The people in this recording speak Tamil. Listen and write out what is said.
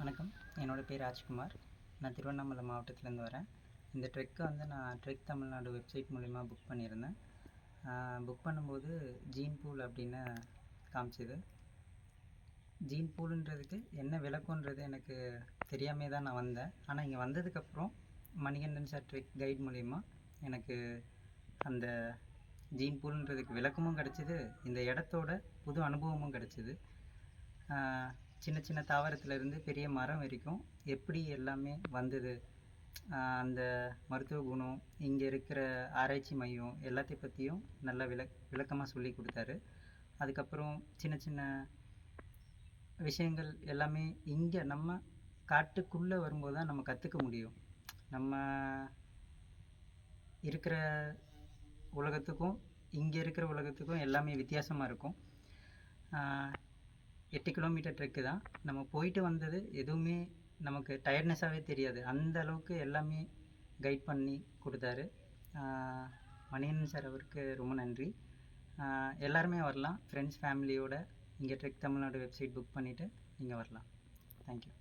வணக்கம். என்னோடய பேர் ராஜ்குமார். நான் திருவண்ணாமலை மாவட்டத்துலேருந்து வரேன். இந்த ட்ரெக்கை நான் ட்ரெக் தமிழ்நாடு வெப்சைட் மூலிமா புக் பண்ணியிருந்தேன். புக் பண்ணும்போது ஜீன் பூல் அப்படின்னு காமிச்சிது. ஜீன் பூலுன்றதுக்கு என்ன விளக்கன்றது எனக்கு தெரியாமே தான் நான் வந்தேன். ஆனால் இங்கே வந்ததுக்கப்புறம் மணிகண்டன் சார் ட்ரெக் கைட் மூலிமா எனக்கு அந்த ஜீன் பூலுன்றதுக்கு விளக்கமும் கிடச்சிது, இந்த இடத்தோட புது அனுபவமும் கிடச்சிது. சின்ன சின்ன தாவரத்துலேருந்து பெரிய மரம் வரைக்கும் எப்படி எல்லாமே வந்தது, அந்த மருத்துவ குணம், இங்கே இருக்கிற ஆராய்ச்சி மையம் எல்லாத்தை பற்றியும் நல்லா விளக்கமாக சொல்லி கொடுத்தாரு. அதுக்கப்புறம் சின்ன சின்ன விஷயங்கள் எல்லாமே இங்கே நம்ம காட்டுக்குள்ளே வரும்போது தான் நம்ம கற்றுக்க முடியும். நம்ம இருக்கிற உலகத்துக்கும் இங்கே இருக்கிற உலகத்துக்கும் எல்லாமே வித்தியாசமாக இருக்கும். 8 கிலோமீட்டர் ட்ரெக்கு தான். நம்ம போயிட்டு வந்தது எதுவுமே நமக்கு டயர்ட்னஸாகவே தெரியாது. அந்த அளவுக்கு எல்லாமே கைட் பண்ணி கொடுத்தாரு. மணிகண்டன் சார் அவருக்கு ரொம்ப நன்றி. எல்லாருமே வரலாம், ஃப்ரெண்ட்ஸ் ஃபேமிலியோடு இங்கே ட்ரெக் தமிழ்நாடு வெப்சைட் புக் பண்ணிவிட்டு நீங்கள் வரலாம். தேங்க்யூ.